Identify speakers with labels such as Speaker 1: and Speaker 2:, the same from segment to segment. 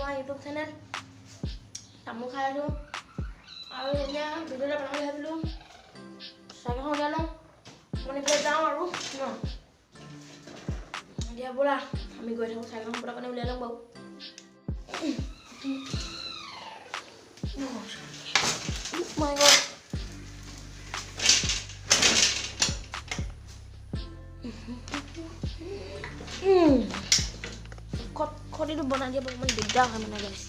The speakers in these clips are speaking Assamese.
Speaker 1: my YouTube channel. Tamu khai asu. Aru enia video ta banai bhabilu. Saga hona lo. Mane koi jao aru no. Dia bola ami goi thaku saga hona pura kane ulai long bau. Oh my god. Kok itu bana dia bakal dibedah mana guys.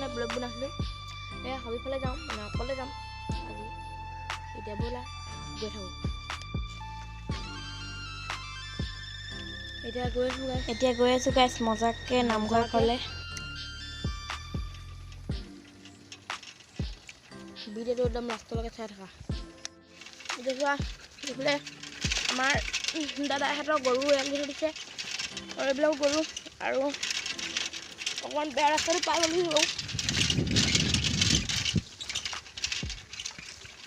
Speaker 1: Belum benar dulu. Habis pala jam, mana pala jam. আজি dia bola gue tahu. এতিয়া গৈ আছো গাইস মজাকে নামঘৰ ফালে। ভিডিওটো একদম লাষ্টলৈকে চাই থাকা। এতিয়া এইফালে আমাৰ দাদাহঁতৰ গৰু এৰাল দি দিছে। আৰু এইবিলাক গৰু আৰু অকমান বেয়া ৰাস্তাটো পাই গ'লো আৰু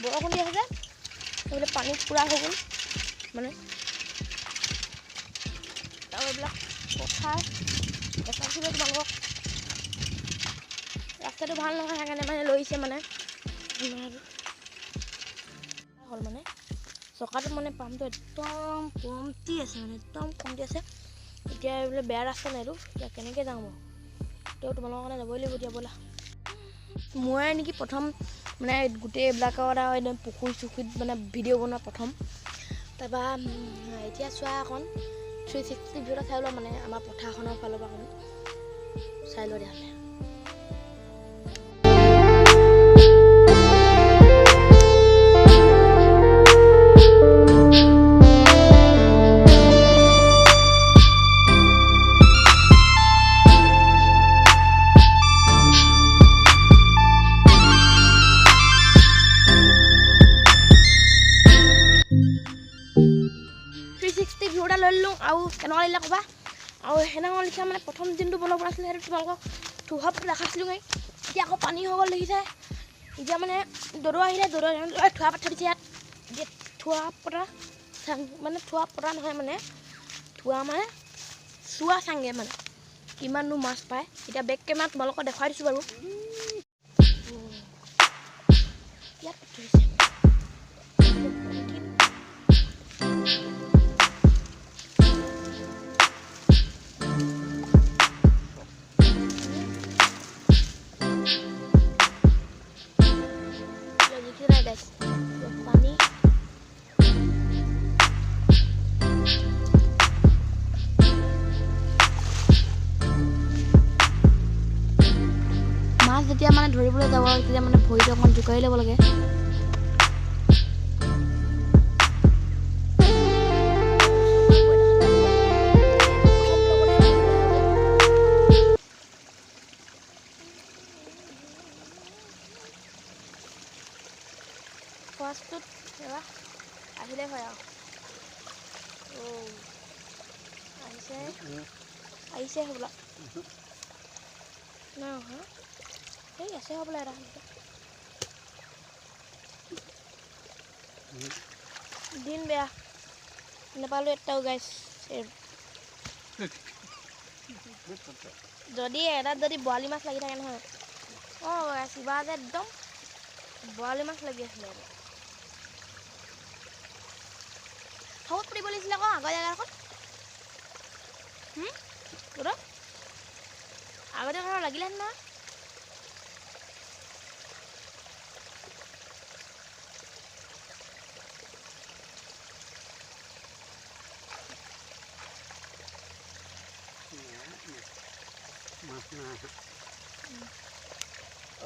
Speaker 1: বৰষুণ দি আছে যে এইফালে পানী পুৰা হৈ গ'ল মানে আৰু এইবিলাক পথাৰ দেখাইছিলোঁ তোমালোকক ৰাস্তাটো ভাল নহয় সেইকাৰণে মানে লৈছে মানে হ'ল মানে চকাটো মানে পামটো একদম কমটি আছে মানে একদম কমটি আছে এতিয়া এইফালে বেয়া ৰাস্তা নাইতো এতিয়া কেনেকৈ যাওঁ বাৰু তেও তোমালোকৰ কাৰণে যাবই লাগিব এতিয়া ব'লা মই নেকি প্ৰথম মানে গোটেই এইবিলাকৰ একদম পুখুৰী চুখুৰীত মানে ভিডিঅ' বনোৱা প্ৰথম তাৰপৰা এতিয়া চোৱা এখন 360 ভিডিঅ'টা চাই লোৱা মানে আমাৰ পথাৰখনৰ ফালৰ পৰা অকণ চাই লোৱা তেতিয়াহ'লে ভিডিঅ'টা লৈ লওঁ আৰু কেনেকুৱা লাগিলে ক'বা আৰু সেনেকুৱা লিখা মানে প্ৰথম দিনটো বনাব পৰা আছিলে সেইটো তোমালোকক থোহাত দেখাইছিলোঁ নাই এতিয়া আকৌ পানী হৈ গ'ল দেখিছে এতিয়া মানে দদৌ আহিলে দদৌ থোৱা পাত থৈ দিছে ইয়াত এতিয়া থোৱা পতা মানে থোৱা পতা নহয় মানে থোৱা মানে চোৱা চাংগে মানে কিমাননো মাছ পায় এতিয়া বেক কেমেৰাত তোমালোকক দেখুৱাই দিছোঁ বাৰু ইয়াত থৈ দিছে মাছ যেতিয়া মানে ধৰিবলৈ যাব তেতিয়া মানে ভৰিটো অকণমান জোকাৰি ল'ব লাগে ফাৰ্ষ্টটোত আহিলে হয় আৰু আহিছে হ'বলা নাই অহা এই আছে হ'বলা এটা দিন বেয়া নাপালোঁ এটাও গাইছ যদি এটাত যদি বৰালি মাছ লাগি থাকে নহয় অঁ গাইছ কিবা যে একদম বৰালি মাছ লাগি আছিলে হাউত পৰিব লাগিছিলে আকৌ আগৰ জেগাখন আগতে ঘৰ লাগিলেহেঁতেন নহয়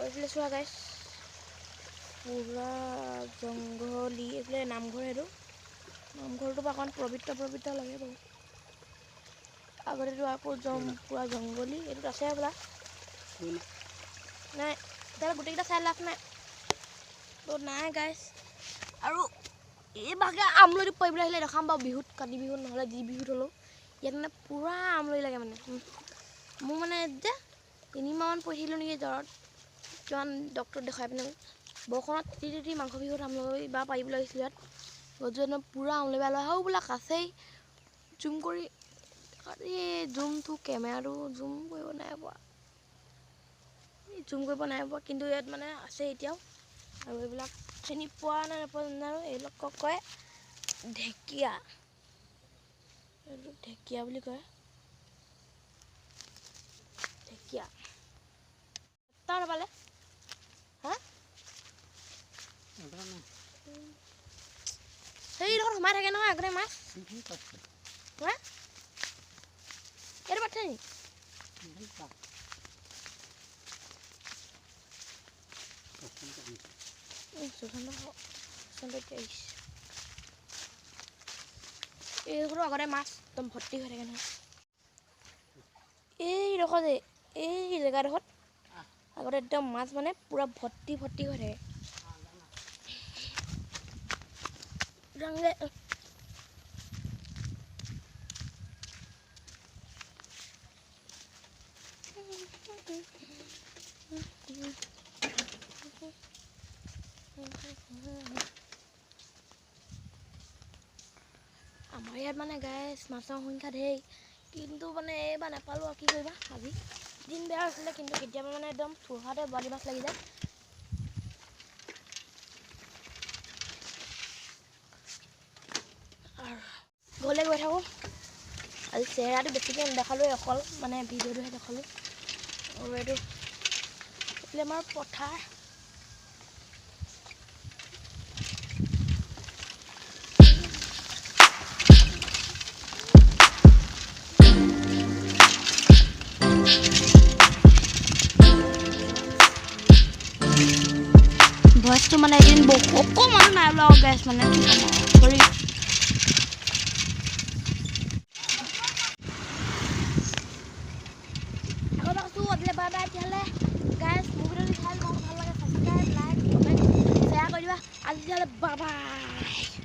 Speaker 1: এইফালে চোৱা গাইছ পুৰা জংঘলী এইফালে নামঘৰ সেইটো নামঘৰটো পৰা অকণ পবিত্ৰ লাগে বাৰু আগতেতো আকৌ পুৰা জংঘলী এইটোত আছে বোলা নাই তেতিয়াহ'লে গোটেইকেইটা চাই লাভ নাই তো নাই গাইছ আৰু এই ভাগে আমলৰি পৰিবলৈ আহিলে দেখাম বাৰু বিহুত কাতি বিহুত নহ'লে যি বিহুত হ'লেও ইয়াত মানে পূৰা আমলৰি লাগে মানে মোৰ মানে যে 3 মাহমান পঢ়িছিলোঁ নেকি জ্বৰত কিমান ডক্টৰ দেখাই পিনে বৰষুণত তিতি মাংস বিহুত আমলৰি বা পাৰিবলৈ আহিছিলোঁ ইয়াত গছজোপা পূৰা আমলৰি বা লয় আৰু বোলা কাছেই জুম কৰি জুমটো কেমেৰাটো জুম কৰিব নাই পোৱা কিন্তু ইয়াত মানে আছে এতিয়াও আৰু এইবিলাক চিনি পোৱা নে নাপাওঁ জানো এইবিলাকক কয় ঢেকীয়া এইটো ঢেকীয়া বুলি কয় ঢেকীয়া তাৰ নাপালে হা সেইডোখৰত সোমাই থাকে নহয় আগতে মাছ হা এইটো পাতে নি এইডোখৰ আগতে মাছ একদম ভৰ্তি হৈ থাকে নহয় এইডোখৰ যে এই জেগাডোখৰত আগতে একদম মাছ মানে পূৰা ভৰ্তি হৈ থাকে আমাৰ ইয়াত মানে গাইছ মাছৰ সংখ্যা ধেৰ কিন্তু মানে এইবাৰ নাপালোঁ আৰু কি কৰিবা আজি দিন বেয়া হৈছিলে কিন্তু কেতিয়াবা মানে একদম থোহাতে বৰালি মাছ লাগি যায় আৰু ঘৰলৈ গৈ থাকোঁ আজি চেহেৰাটো বেছিকৈ নেদেখালোঁ অকল মানে ভিডিঅ'টোহে দেখালোঁ আৰু এইটো আমাৰ পথাৰ ভইচটো মানে এদিন অকণমান নাই ওলাব গাইছ মানে কৰি বাই বাই তেতিয়াহ'লে গাইছ মোৰ ভিডিঅ'টো ভাল লাগে ছাবস্ক্ৰাইব লাইক কমেণ্ট শ্বেয়াৰ কৰি দিবা আজি তেতিয়াহ'লে বাই বাই